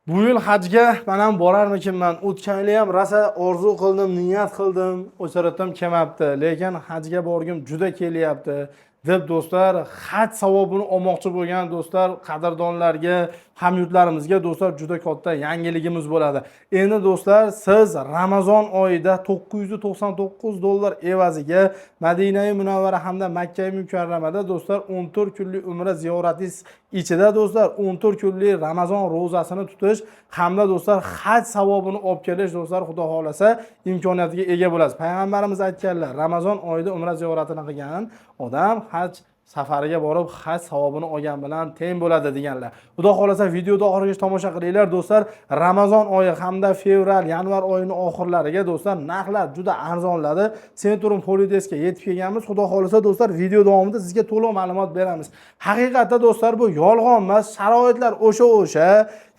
Bu yil hajga men ham borarmikinman. O'tgan yili ham rosa orzu qildim, niyat qildim. O'charatim kelmabdi, lekin hajga borgim juda kelyapti. Deb do'stlar, haj savobini olmoqchi bo'lgan do'stlar, qadrdonlarga, hamyurtlarimizga do'stlar juda katta yangiligimiz bo'ladi. Endi do'stlar, siz Ramazon oyida $999 evaziga Madina-i Munavvara hamda Makka-i Mukarramada do'stlar 14 kunlik umra ziyoratingiz ichida do'stlar 14 kunlik Ramazon ro'zasini tutish hamda do'stlar haj savobini olib kelish do'stlar Xudo xolasa imkoniyatiga ega bo'lasiz. Payg'ambarimiz aytganlar, Ramazon oyida umra ziyoratini qilgan odam haj safariga borib haj savobini olgan bilan teng bo'ladi deganlar. Xudo xolasa videoda oxirigacha tomosha qilinglar do'stlar. Ramazon oyi hamda fevral, yanvar oyining oxirlariga do'stlar narxlar juda arzonladi. Centrum Polidesga yetib kelganmiz. Xudo xolasa do'stlar video davomida sizga to'liq ma'lumot beramiz. Haqiqatda do'stlar bu yolg'on emas, sharoitlar o'sha.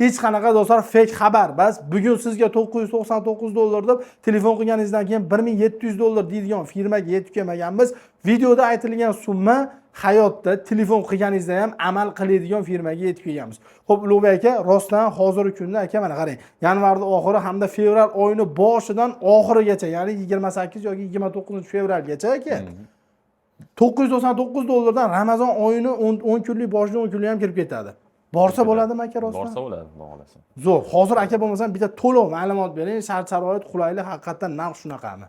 Hech qanaqa do'stlar fake xabar. Bas bugun sizga $999 deb telefon qilganingizdan keyin $1700 deydigan firmaga yetib kelmaganmiz. Videoda aytilgan summa hayotda telefon qilganingizda ham amal qiladigan firmaga yetib kelganmiz. Xo'p, Ulug'bek aka, rostdan hozirgi kunda aka mana qarang. Yanvarning oxiri hamda fevral oyining boshidan oxirigacha, ya'ni 28 yoki 29 fevralgacha aka. $999 dan Ramazon oyini 10 kunlik boshidan 10 kunlik ham kirib ketadi. Borsa bo'ladimi aka rostdan? Borsa bo'ladi, xohlasa. Zo'r. Hozir aka bo'lmasam bitta to'liq ma'lumot bering. Shart-sharoit qulaylik haqiqatan narx shunaqami?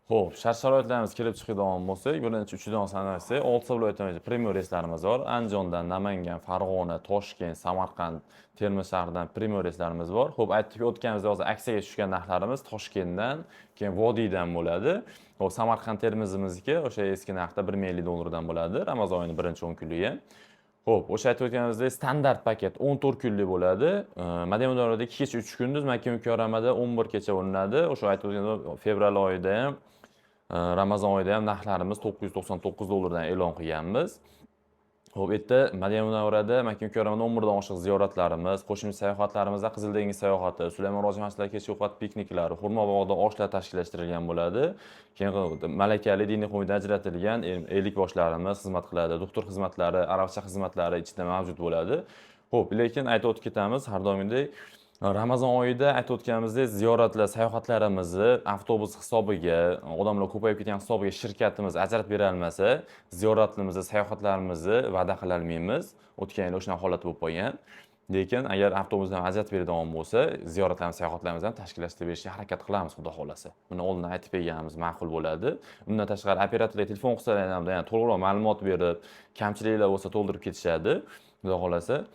Xo'p, shart-sharoitlarimiz kelib chiqadigan bo'lsak, birinchi uchidan sanarsak, 6 viloyatdan premyer reyslarimiz bor. Andijondan, Namangan, Farg'ona, Toshkent, Samarqand, Termiz shahridan premyer reyslarimiz bor. Xo'p, aytib o'tganimizda hozir aksiyaga tushgan narxlarimiz Toshkentdan, keyin Vodiydan bo'ladi. Xo'p, Samarqand, Termizimizniki o'sha eski narxda $1050 dan bo'ladi. Ramazon oyining birinchi 10 kunligi. Xo'p, o'sha aytib o'tganimizdek standart paket 14 kunlik bo'ladi. Madina Munavvarada 2 kecha 3 kunduz, Makka Mukarramada 11 kecha o'rinadi. O'sha aytib o'tgan fevral oyida ham Ramazon oyida ham narxlarimiz $999 dan e'lon qilganmiz. Xo'p, yerda Madina Munavvarada Makka Mukarramada 11 dan oshiq ziyoratlarimiz, qo'shimcha sayohatlarimizda Qizil dengiz sayohati, Sulaymon Rozi masjidida kechki ovqat pikniklari, Xurmobog'da oshlar tashkillashtirilgan bo'ladi. Keyin malakali diniy qo'mitadan ajratilgan ellik boshlarimiz xizmat qiladi. Doktor xizmatlari, arabcha xizmatlari ichida mavjud bo'ladi. Xo'p, lekin aytib o'tib ketamiz, har doimgidek Ramazon oyida aytib o'tganimizdek ziyoratlar, sayohatlarimizni avtobus hisobiga, odamlar ko'payib ketgan hisobiga shirkatimiz ajratib bera olmasa, ziyoratlarimizni, sayohatlarimizni va'da qila olmaymiz. O'tgan yil o'shanaqa holat bo'lib qolgan. Lekin agar avtobusdan ajratib beradigan bo'lsa, ziyoratlarimiz, sayohatlarimizni ham tashkillashtirib berishga harakat qilamiz, xudo xolasa. Buni oldindan aytib berganimiz ma'qul bo'ladi. Undan tashqari operatorlarga telefon qilsalar ham to'liqroq ma'lumot berib, kamchiliklar bo'lsa to'ldirib ketishadi, xudo xolasa.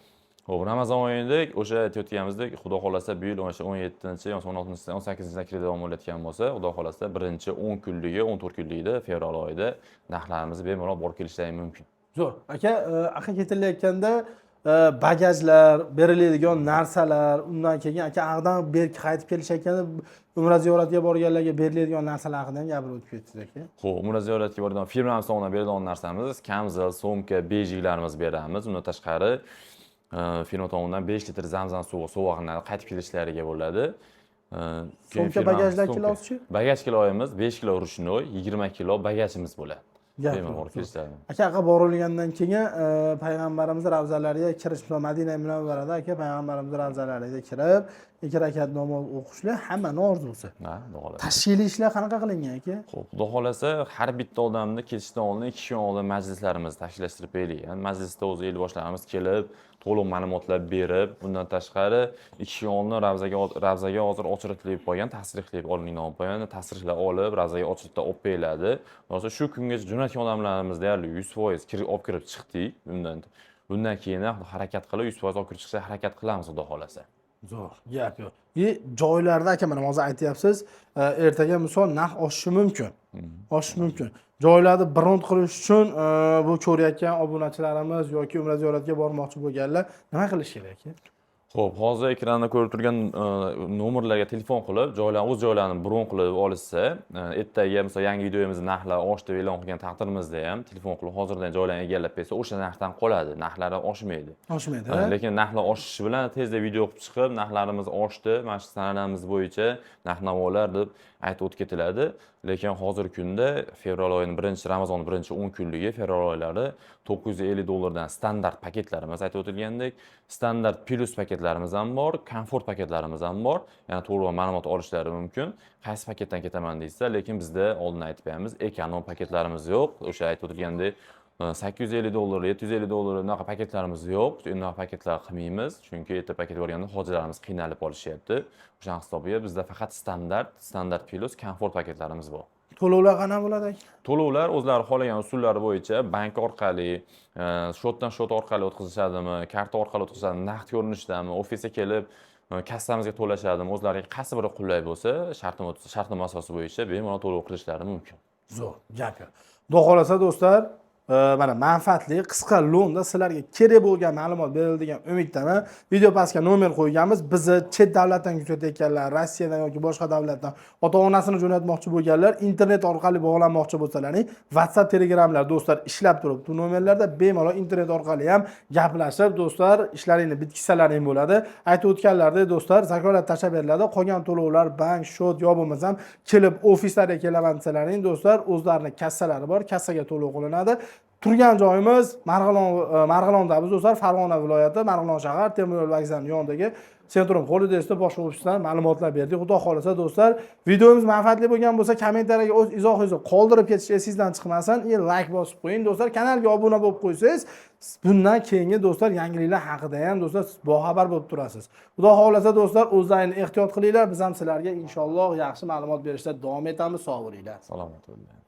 Xo'p, Ramazon oyida o'sha aytayotganimizdek, xudo xolasa bu yil o'sha 17-chi yoki 16-chi, 18-chi kiradigan bo'layotgan bo'lsa, xudo xolasa birinchi 10 kunligi, 14 kunligida fevral oyida narxlarimizni bemalol borib kelishlari mumkin. Zo'r. Aka, aka ketilayotganda bagajlar, beriladigan narsalar, undan keyin aka ag'dan qaytib kelishayotganda umra ziyoratiga borganlarga beriladigan narsalar haqida ham gapirib o'tib ketdingiz aka. Xo'p, umra ziyoratiga boradigan firmamiz tomonidan beriladigan narsamiz kamzil, so'mka, bejiklarimiz beramiz. Undan tashqari firma tomonidan 5 litr zamzam suvi sovg'anlar qaytib kelishlariga bo'ladi. So'mka bagajlar kilosi-chi? Bagaj kiloyimiz 5 kilo ruchnoy, 20 kilo bagajimiz bo'ladi. Aka borilgandan keyin payg'ambarimiz ravzalariga kirish, Madina Munavvarada aka payg'ambarimiz ravzalariga kirib, 2 rakat namoz o'qishlar hammaning orzusi. Ha, xudo tashkiliy ishlar qanaqa qilingan aka? Xo'p, xudo xolasa har bitta odamni ketishdan oldin 2 kun oldin majlislarimizni tashkillashtirib berdik. Ya'ni majlisda o'zi el boshlarimiz kelib, to'liq ma'lumotlar berib, bundan tashqari 2 kun oldin ravzaga hozir ochiriqlib qo'ygan, tasrihli olingan qo'ygan, tasrihlar olib, ravzaga ochiriqda olib beriladi. Hozir shu kungacha jo'natgan odamlarimiz deyarli 100% olib kirib chiqdik. Bundan keyin harakat qilib 100% olib kirib chiqishga harakat qilamiz, xudo xolasa. Zo'r, gap yo'q. Joylarda aka mana hozir aytyapsiz, ertaga misol narx oshishi mumkin. Oshishi mumkin. Joylarni brend qilish uchun bu ko'rayotgan obunachilarimiz yoki umra ziyoratiga bormoqchi bo'lganlar nima qilish kerak aka? Xo'p, hozir ekranda ko'rib turgan nomerlarga telefon qilib, o'z joylarini bron qilib olishsa, ertaga misol yangi videomizni narxlar oshdi deb e'lon qilgan taqdirimizda ham telefon qilib hozirdan joylarni egallab bersa, o'sha narxdan qoladi, narxlari oshmaydi. Oshmaydi. Lekin narxlar oshishi bilan tezda video qilib chiqib, narxlarimiz oshdi, mana shu sanalamiz bo'yicha narx-navolar deb aytib o'tib ketiladi. Lekin hozirgi kunda fevral oyining Ramazon 10 kunligi fevral oylari $950 dan standart paketlarimiz aytib o'tilgandek, standart plus paketlarimiz ham bor, komfort paketlarimiz ham bor. Ya'ni to'liq ma'lumot olishlari mumkin. Qaysi paketdan ketaman deysa, lekin bizda oldin aytib beramiz, ekonom paketlarimiz yo'q. O'sha aytib o'tilgandek $850, $750 unaqa paketlarimiz yo'q. Unaqa paketlar qilmaymiz, chunki erta paket bo'lganda hojilarimiz qiynalib qolishyapti. O'sha hisobiga bizda faqat standart plus, komfort paketlarimiz bor. To'lovlar qanaqa bo'ladi? To'lovlar o'zlari xohlagan usullari bo'yicha bank orqali, shotdan shot orqali o'tkazishadimi, karta orqali o'tkazishadimi, naqd ko'rinishdami, ofisga kelib kassamizga to'lashadimi, o'zlariga qaysi biri qulay bo'lsa, shartnoma asosi bo'yicha bemalol to'lov qilishlari mumkin. Zo'r, gap yo'q. Xudo xolasa do'stlar, mana manfaatli qisqa lo'nda sizlarga kerak bo'lgan ma'lumot beriladigan umiddaman. Video pastga nomer qo'yganmiz. Bizni chet davlatdan kuzatayotganlar, Rossiyadan yoki boshqa davlatdan ota-onasini jo'natmoqchi bo'lganlar, internet orqali bog'lanmoqchi bo'lsalaring, WhatsApp, Telegramlar do'stlar ishlab turibdi. Bu nomerlarda bemalol internet orqali ham gaplashib, do'stlar, ishlaringni bitkizsalaring bo'ladi. Aytib o'tganlaridek do'stlar, zakolat tashlab beriladi. Qolgan to'lovlar bank, shot yo bo'lmasam kelib ofislarga kelaman desalaring, do'stlar, o'zlarining kassalari bor, kassaga to'lov qilinadi. Turgan joyimiz Marg'ilondamiz do'stlar, Farg'ona viloyati, Marg'ilon shahar, temir yo'l vokzalining yonidagi Centrum Holiday'da boshqa ofisdan ma'lumotlar berdik. Xudo xolasa do'stlar, videomiz manfaatli bo'lgan bo'lsa, kommentariyaga o'z izohingizni qoldirib ketish esingizdan chiqmasin, like bosib qo'ying do'stlar, kanalga obuna bo'lib qo'ysangiz, bundan keyingi do'stlar yangiliklar haqida ham do'stlar boxabar bo'lib turasiz. Xudo xolasa do'stlar, o'zlaringizni ehtiyot qilinglar, biz ham sizlarga inshaalloh yaxshi ma'lumot berishda davom etamiz. Sog' bo'linglar. Salomat bo'ling.